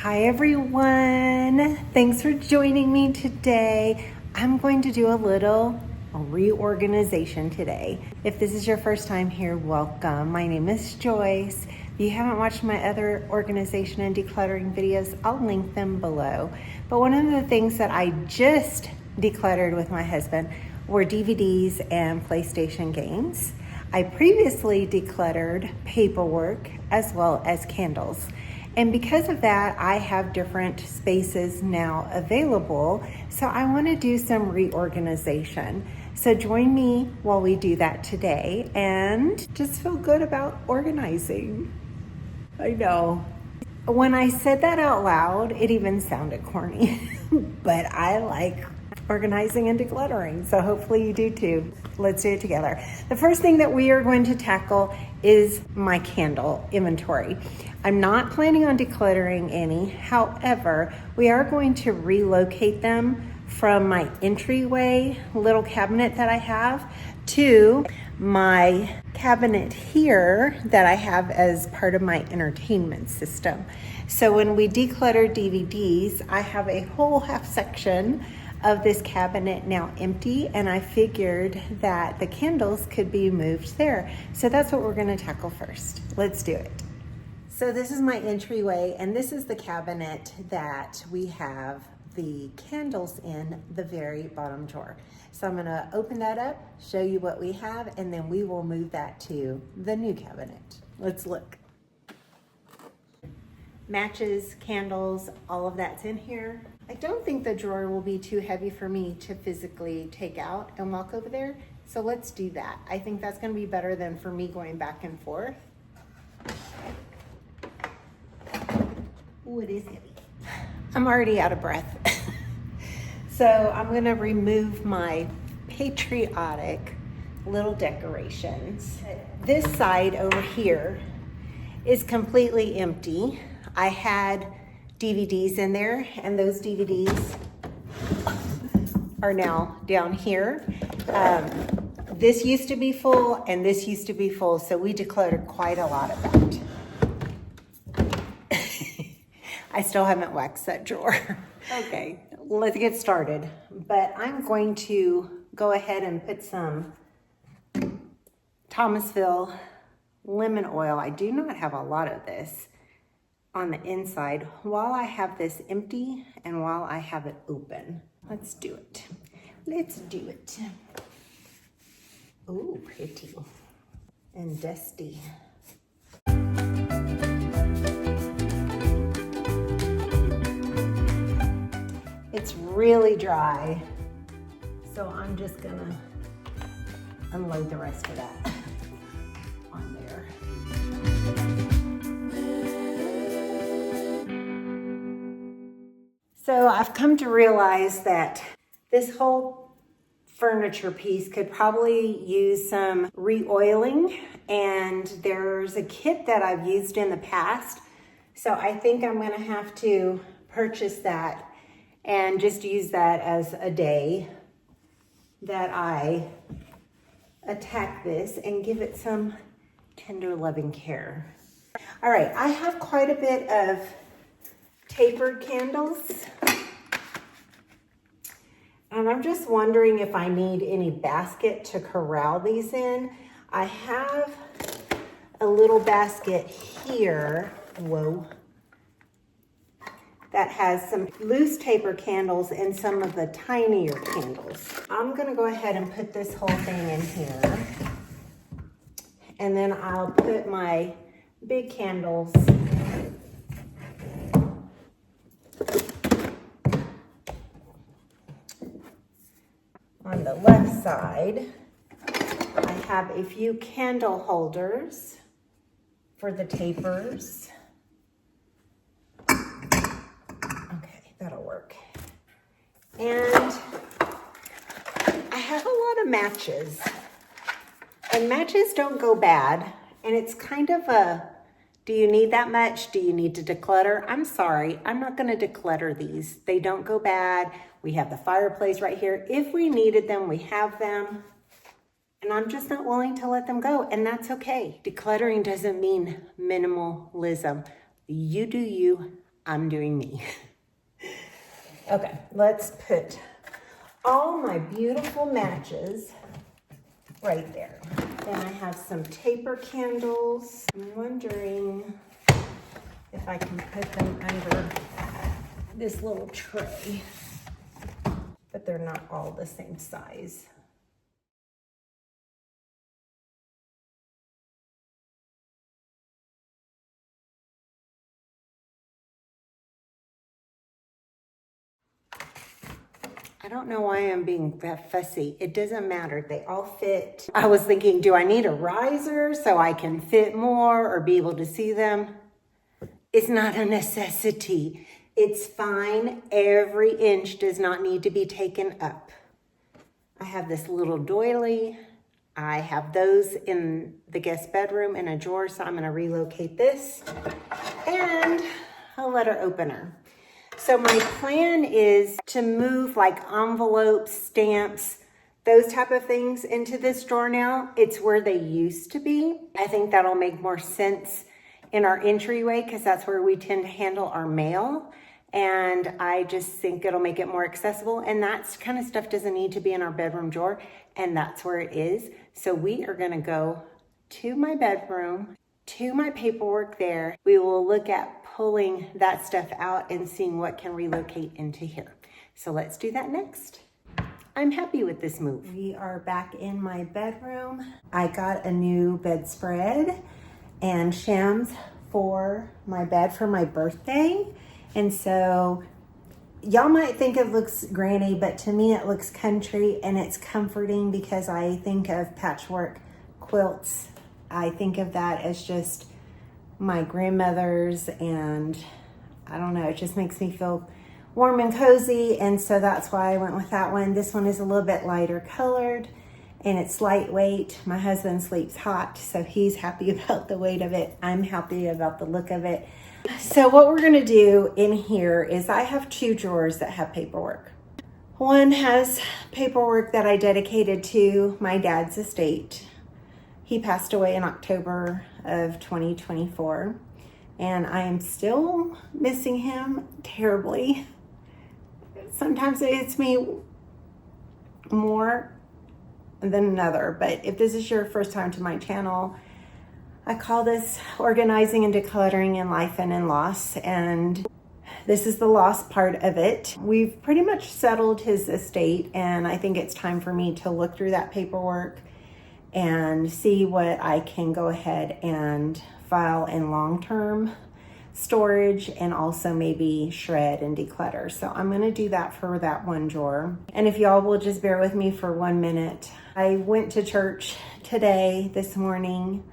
Hi everyone, thanks for joining me today. I'm going to do a little reorganization today. If this is your first time here, welcome. My name is Joyce. If you haven't watched my other organization and decluttering videos, I'll link them below. But one of the things that I just decluttered with my husband were DVDs and PlayStation games. I previously decluttered paperwork as well as candles. And because of that, I have different spaces now available. So I want to do some reorganization. So join me while we do that today and just feel good about organizing. I know. When I said that out loud, it even sounded corny, but I like organizing and decluttering. So hopefully you do too. Let's do it together. The first thing that we are going to tackle is my candle inventory. I'm not planning on decluttering any. However, we are going to relocate them from my entryway little cabinet that I have to my cabinet here that I have as part of my entertainment system. So when we declutter DVDs, I have a whole half section of this cabinet now empty, and I figured that the candles could be moved there. So that's what we're gonna tackle first. Let's do it. So this is my entryway, and this is the cabinet that we have the candles in the very bottom drawer. So I'm gonna open that up, show you what we have, and then we will move that to the new cabinet. Let's look. Matches, candles, all of that's in here. I don't think the drawer will be too heavy for me to physically take out and walk over there. So let's do that. I think that's gonna be better than for me going back and forth. Ooh, it is heavy. I'm already out of breath. So I'm gonna remove my patriotic little decorations. This side over here is completely empty. I had DVDs in there, and those DVDs are now down here. This used to be full, and this used to be full, so we decluttered quite a lot of that. I still haven't waxed that drawer. Okay, let's get started. But I'm going to go ahead and put some Thomasville lemon oil. I do not have a lot of this on the inside while I have this empty and while I have it open. Let's do it. Let's do it. Ooh, pretty and dusty. It's really dry, so I'm just gonna unload the rest of that on there. So I've come to realize that this whole furniture piece could probably use some re-oiling, and there's a kit that I've used in the past. So I think I'm gonna have to purchase that and just use that as a day that I attack this and give it some tender loving care. All right, I have quite a bit of tapered candles, and I'm just wondering if I need any basket to corral these in. I have a little basket here, whoa, that has some loose taper candles and some of the tinier candles. I'm gonna go ahead and put this whole thing in here, and then I'll put my big candles on the left side. I have a few candle holders for the tapers. Okay, that'll work. And I have a lot of matches. And matches don't go bad. And it's kind of a, do you need that much? Do you need to declutter? I'm sorry, I'm not gonna declutter these. They don't go bad. We have the fireplace right here. If we needed them, we have them. And I'm just not willing to let them go, and that's okay. Decluttering doesn't mean minimalism. You do you, I'm doing me. Okay, let's put all my beautiful matches right there. Then I have some taper candles. I'm wondering if I can put them under this little tray, but they're not all the same size. I don't know why I'm being that fussy. It doesn't matter. They all fit. I was thinking, do I need a riser so I can fit more or be able to see them? It's not a necessity. It's fine. Every inch does not need to be taken up. I have this little doily. I have those in the guest bedroom in a drawer, so I'm going to relocate this and a letter opener. So my plan is to move like envelopes, stamps, those type of things into this drawer now. It's where they used to be. I think that'll make more sense in our entryway because that's where we tend to handle our mail. And I just think it'll make it more accessible. And that kind of stuff doesn't need to be in our bedroom drawer. And that's where it is. So we are gonna go to my bedroom, to my paperwork there. We will look at pulling that stuff out and seeing what can relocate into here. So let's do that next. I'm happy with this move. We are back in my bedroom. I got a new bedspread and shams for my bed for my birthday. And so y'all might think it looks granny, but to me it looks country and it's comforting because I think of patchwork quilts. I think of that as just my grandmother's, and I don't know, it just makes me feel warm and cozy, and so that's why I went with that one. This one is a little bit lighter colored and it's lightweight. My husband sleeps hot, so he's happy about the weight of it. I'm happy about the look of it. So what we're gonna do in here is I have two drawers that have paperwork. One has paperwork that I dedicated to my dad's estate. He passed away in October of 2024, and I am still missing him terribly. Sometimes it hits me more than another, but if this is your first time to my channel, I call this Organizing and Decluttering in Life and in Loss, and this is the loss part of it. We've pretty much settled his estate, and I think it's time for me to look through that paperwork and see what I can go ahead and file in long-term storage and also maybe shred and declutter. So I'm gonna do that for that one drawer. And if y'all will just bear with me for 1 minute. I went to church today, this morning,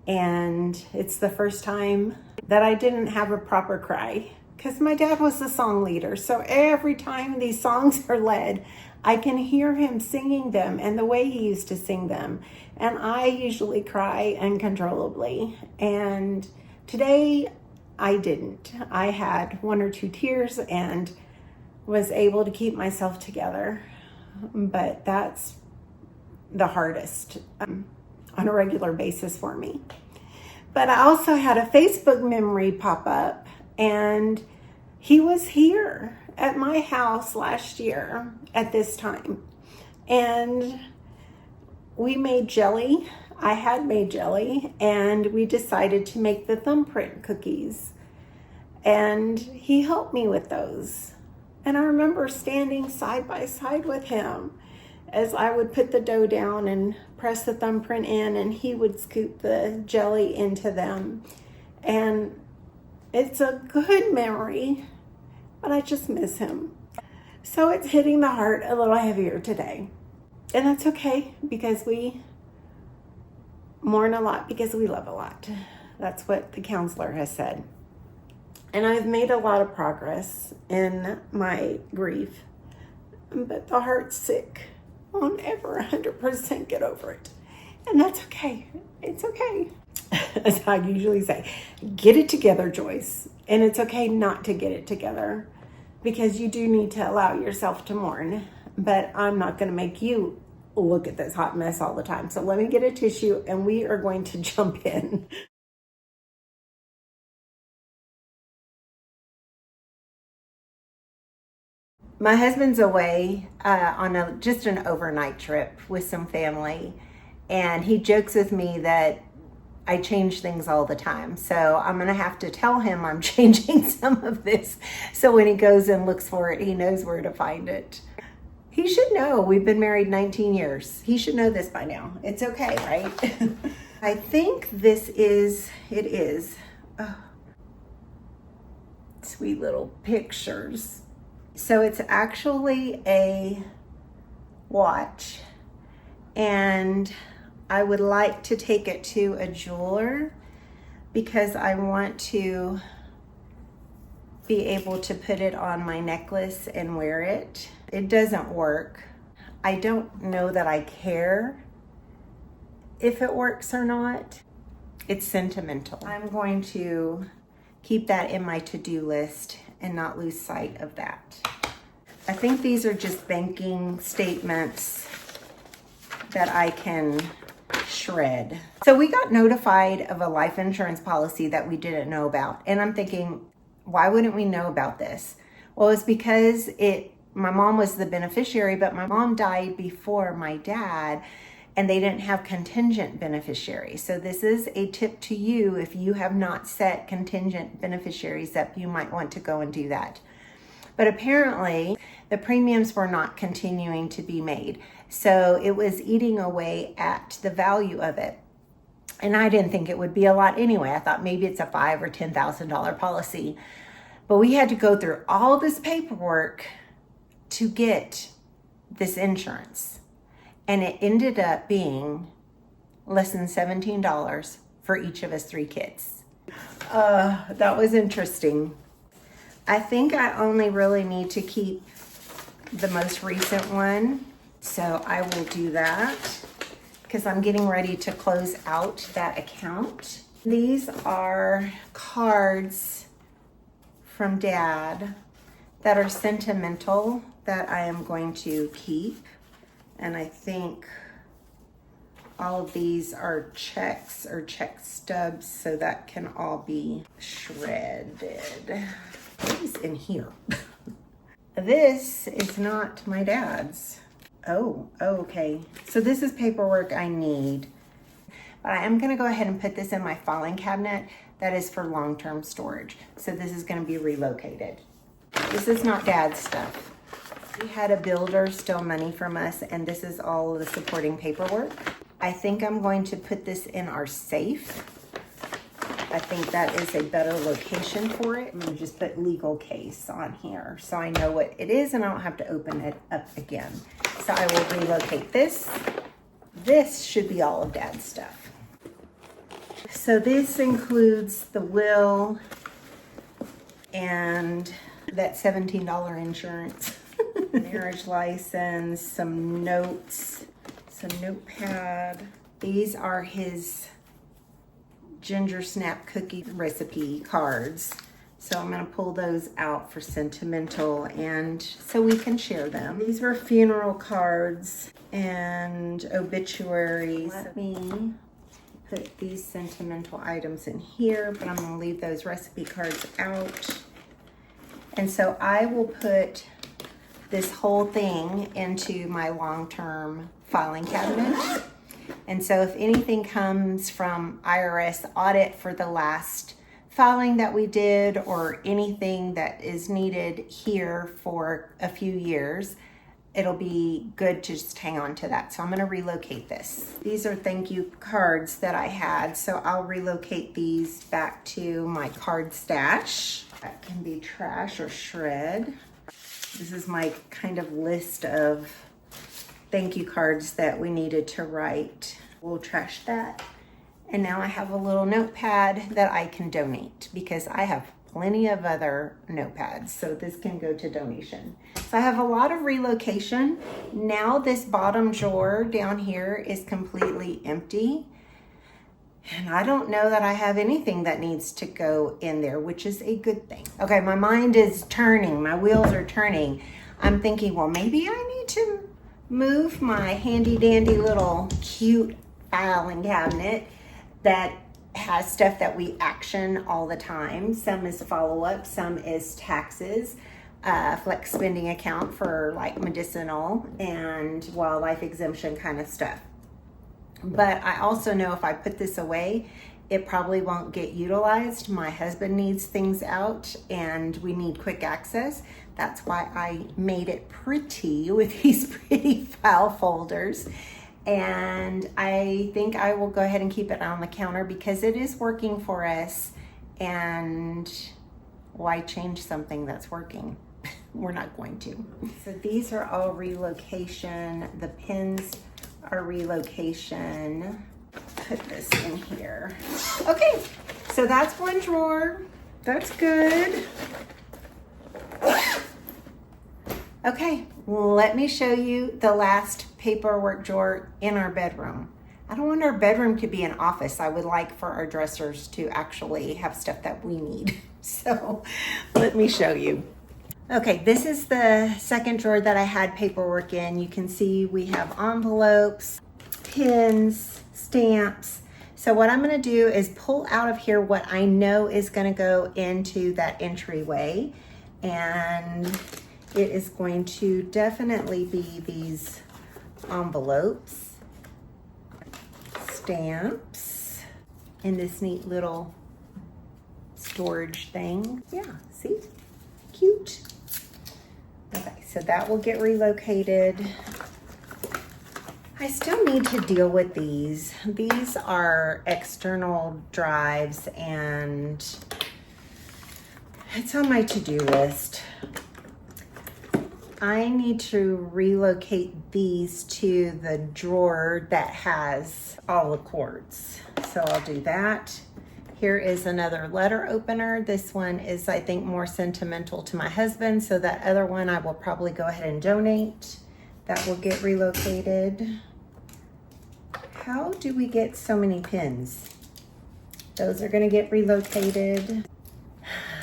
and it's the first time that I didn't have a proper cry because my dad was the song leader. So every time these songs are led, I can hear him singing them and the way he used to sing them. And I usually cry uncontrollably. And today I didn't. I had 1 or 2 tears and was able to keep myself together. But that's the hardest on a regular basis for me. But I also had a Facebook memory pop up, and he was here at my house last year at this time, and we made jelly. I had made jelly, and we decided to make the thumbprint cookies, and he helped me with those. And I remember standing side by side with him as I would put the dough down and press the thumbprint in, and he would scoop the jelly into them. And it's a good memory, but I just miss him. So it's hitting the heart a little heavier today. And that's okay, because we mourn a lot because we love a lot. That's what the counselor has said. And I've made a lot of progress in my grief, but the heart's sick. I won't ever 100% get over it. And that's okay. It's okay. As I usually say, get it together, Joyce. And it's okay not to get it together, because you do need to allow yourself to mourn. But I'm not going to make you look at this hot mess all the time. So let me get a tissue and we are going to jump in. My husband's away on just an overnight trip with some family, and he jokes with me that I change things all the time. So I'm gonna have to tell him I'm changing some of this, so when he goes and looks for it, he knows where to find it. He should know. We've been married 19 years. He should know this by now. It's okay, right? I think it is. Oh, sweet little pictures. So it's actually a watch, and I would like to take it to a jeweler because I want to be able to put it on my necklace and wear it. It doesn't work. I don't know that I care if it works or not. It's sentimental. I'm going to keep that in my to-do list and not lose sight of that. I think these are just banking statements that I can shred. So we got notified of a life insurance policy that we didn't know about. And I'm thinking, why wouldn't we know about this? Well, it's because my mom was the beneficiary, but my mom died before my dad, and they didn't have contingent beneficiaries. So this is a tip to you if you have not set contingent beneficiaries up, you might want to go and do that. But apparently the premiums were not continuing to be made. So it was eating away at the value of it. And I didn't think it would be a lot anyway. I thought maybe it's a $5,000 or $10,000 policy. But we had to go through all this paperwork to get this insurance. And it ended up being less than $17 for each of us 3 kids. That was interesting. I think I only really need to keep the most recent one. So I will do that because I'm getting ready to close out that account. These are cards from Dad that are sentimental that I am going to keep. And I think all of these are checks or check stubs, so that can all be shredded. What is in here? This is not my dad's. Oh, okay. So this is paperwork I need. But I am gonna go ahead and put this in my filing cabinet that is for long-term storage. So this is gonna be relocated. This is not Dad's stuff. We had a builder steal money from us, and this is all of the supporting paperwork. I think I'm going to put this in our safe. I think that is a better location for it. I'm gonna just put legal case on here so I know what it is and I don't have to open it up again. So I will relocate this. This should be all of Dad's stuff. So this includes the will and that $17 insurance. Marriage license, some notes, some notepad. These are his ginger snap cookie recipe cards. So I'm gonna pull those out for sentimental and so we can share them. These were funeral cards and obituaries. Let me put these sentimental items in here, but I'm gonna leave those recipe cards out. And so I will put this whole thing into my long-term filing cabinet. And so if anything comes from IRS audit for the last filing that we did or anything that is needed here for a few years, it'll be good to just hang on to that. So I'm gonna relocate this. These are thank you cards that I had, so I'll relocate these back to my card stash. That can be trash or shred. This is my kind of list of thank you cards that we needed to write. We'll trash that. And now I have a little notepad that I can donate because I have plenty of other notepads. So this can go to donation. So I have a lot of relocation. Now this bottom drawer down here is completely empty. And I don't know that I have anything that needs to go in there, which is a good thing. Okay, my mind is turning. My wheels are turning. I'm thinking, well, maybe I need to move my handy dandy little cute filing cabinet that has stuff that we action all the time. Some is follow-up, some is taxes. flex spending account for like medicinal and wildlife exemption kind of stuff. But I also know if I put this away, it probably won't get utilized. My husband needs things out and we need quick access. That's why I made it pretty with these pretty file folders. And I think I will go ahead and keep it on the counter because it is working for us. And why change something that's working? We're not going to. So these are all relocation. The pins are relocation. Put this in here. Okay, so that's one drawer. That's good. Okay, let me show you the last paperwork drawer in our bedroom. I don't want our bedroom to be an office. I would like for our dressers to actually have stuff that we need. So let me show you. Okay, this is the second drawer that I had paperwork in. You can see we have envelopes, pins, stamps. So what I'm gonna do is pull out of here what I know is gonna go into that entryway. And it is going to definitely be these envelopes, stamps, and this neat little storage thing. Yeah, see? Cute. Okay, so that will get relocated. I still need to deal with these. These are external drives and it's on my to-do list. I need to relocate these to the drawer that has all the cords. So I'll do that. Here is another letter opener. This one is, I think, more sentimental to my husband. So that other one I will probably go ahead and donate. That will get relocated. How do we get so many pins? Those are gonna get relocated.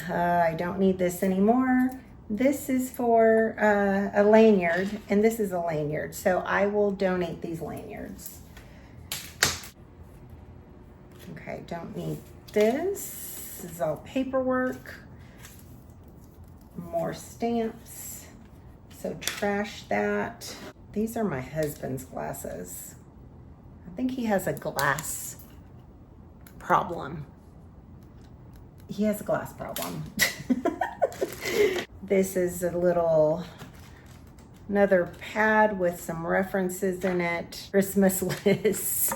I don't need this anymore. This is for a lanyard, and this is a lanyard. So I will donate these lanyards. Okay, don't need this. This is all paperwork. More stamps. So trash that. These are my husband's glasses. I think he has a glass problem. He has a glass problem. This is another pad with some references in it. Christmas list.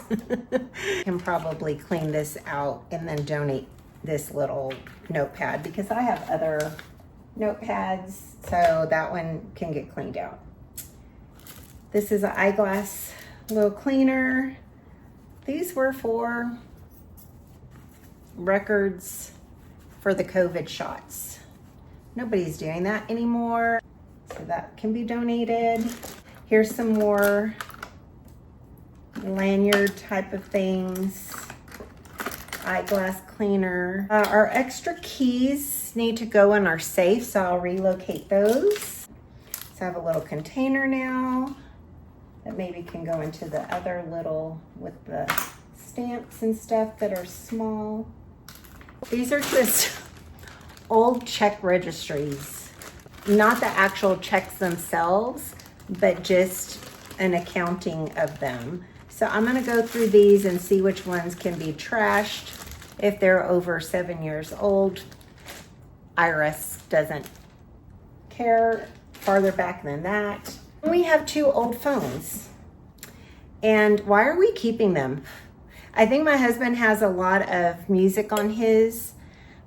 Can probably clean this out and then donate this little notepad because I have other notepads, so that one can get cleaned out. This is an eyeglass little cleaner. These were for records for the COVID shots. Nobody's doing that anymore, so that can be donated. Here's some more lanyard type of things. Eyeglass cleaner. Our extra keys need to go in our safe, so I'll relocate those. So I have a little container now that maybe can go into the other little with the stamps and stuff that are small. These are just old check registries, not the actual checks themselves, but just an accounting of them. So I'm gonna go through these and see which ones can be trashed. If they're over 7 years old, IRS doesn't care farther back than that. We have 2 old phones. And why are we keeping them? I think my husband has a lot of music on his,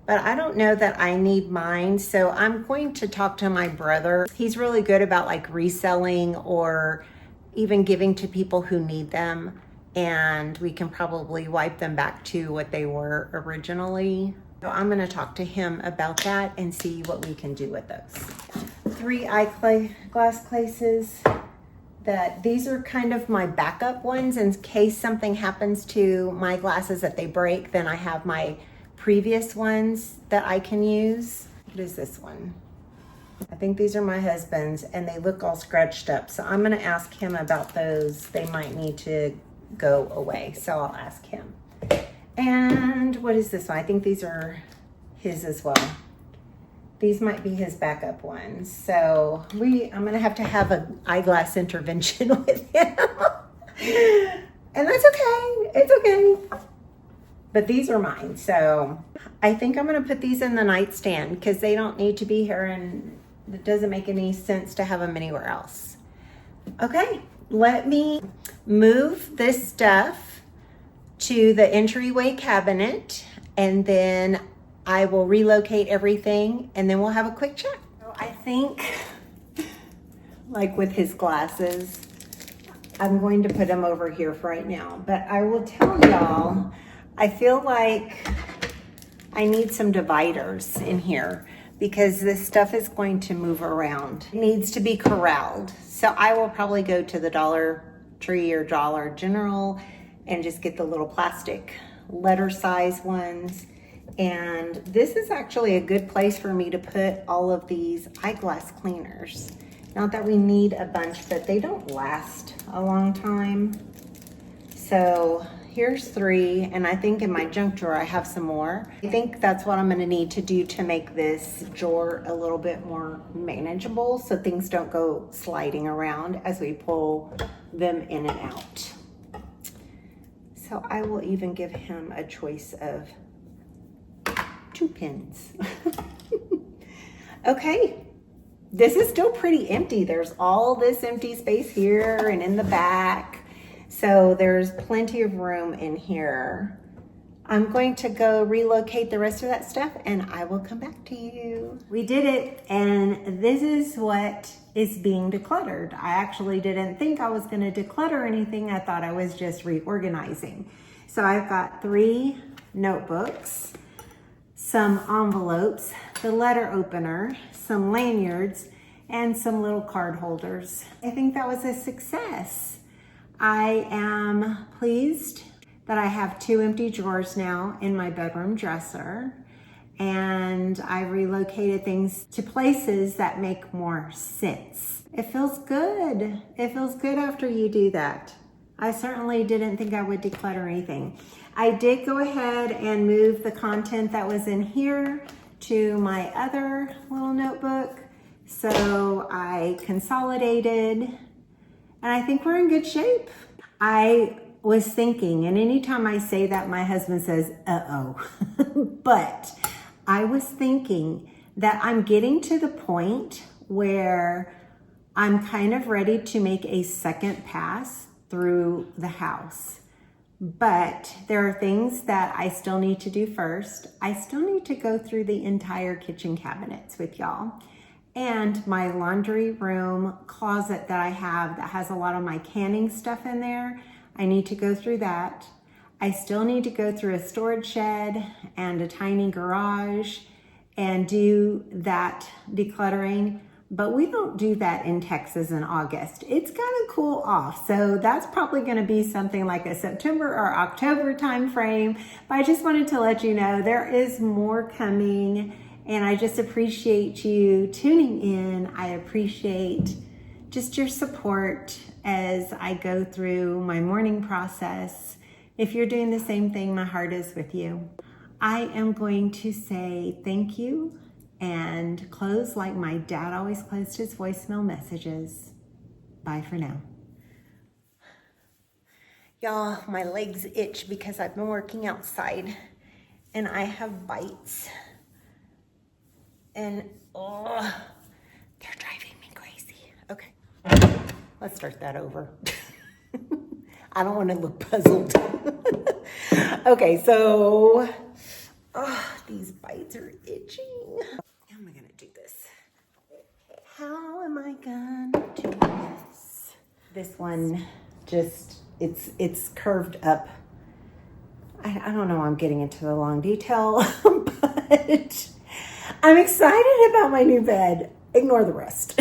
but I don't know that I need mine. So I'm going to talk to my brother. He's really good about like reselling or even giving to people who need them. And we can probably wipe them back to what they were originally. So I'm gonna talk to him about that and see what we can do with those. 3 eyeglass cases. These are kind of my backup ones in case something happens to my glasses that they break, then I have my previous ones that I can use. What is this one? I think these are my husband's and they look all scratched up. So I'm gonna ask him about those. They might need to go away, so I'll ask him. And what is this one? I think these are his as well. These might be his backup ones. So I'm gonna have to have an eyeglass intervention with him. And that's okay, it's okay. But these are mine, so I think I'm gonna put these in the nightstand because they don't need to be here and it doesn't make any sense to have them anywhere else. Okay, let me move this stuff to the entryway cabinet and then I will relocate everything and then we'll have a quick chat. So I think, like with his glasses, I'm going to put them over here for right now. But I will tell y'all, I feel like I need some dividers in here because this stuff is going to move around. It needs to be corralled. So I will probably go to the Dollar Tree or Dollar General and just get the little plastic letter size ones. And this is actually a good place for me to put all of these eyeglass cleaners. Not that we need a bunch, but they don't last a long time. So here's 3, and I think in my junk drawer I have some more. I think that's what I'm gonna need to do to make this drawer a little bit more manageable so things don't go sliding around as we pull them in and out. So I will even give him a choice of 2 pins. Okay, this is still pretty empty. There's all this empty space here and in the back. So there's plenty of room in here. I'm going to go relocate the rest of that stuff and I will come back to you. We did it, and this is what is being decluttered. I actually didn't think I was going to declutter anything. I thought I was just reorganizing. So I've got 3 notebooks, some envelopes, the letter opener, some lanyards, and some little card holders. I think that was a success. I am pleased that I have 2 empty drawers now in my bedroom dresser, and I relocated things to places that make more sense. It feels good. It feels good after you do that. I certainly didn't think I would declutter anything. I did go ahead and move the content that was in here to my other little notebook. So I consolidated, and I think we're in good shape. I was thinking, and anytime I say that, my husband says, uh-oh. But I was thinking that I'm getting to the point where I'm kind of ready to make a second pass through the house. But there are things that I still need to do first. I still need to go through the entire kitchen cabinets with y'all. And my laundry room closet that I have that has a lot of my canning stuff in there, I need to go through that. I still need to go through a storage shed and a tiny garage and do that decluttering. But we don't do that in Texas in August. It's gonna cool off. So that's probably gonna be something like a September or October time frame. But I just wanted to let you know there is more coming. And I just appreciate you tuning in. I appreciate just your support as I go through my morning process. If you're doing the same thing, my heart is with you. I am going to say thank you and close like my dad always closed his voicemail messages. Bye for now. Y'all, my legs itch because I've been working outside and I have bites. And oh, they're driving me crazy. Okay, let's start that over. I don't want to look puzzled. Okay, so these bites are itching. How am I gonna do this? How am I gonna do this? This one just, it's curved up. I don't know, I'm getting into the long detail, but I'm excited about my new bed. Ignore the rest.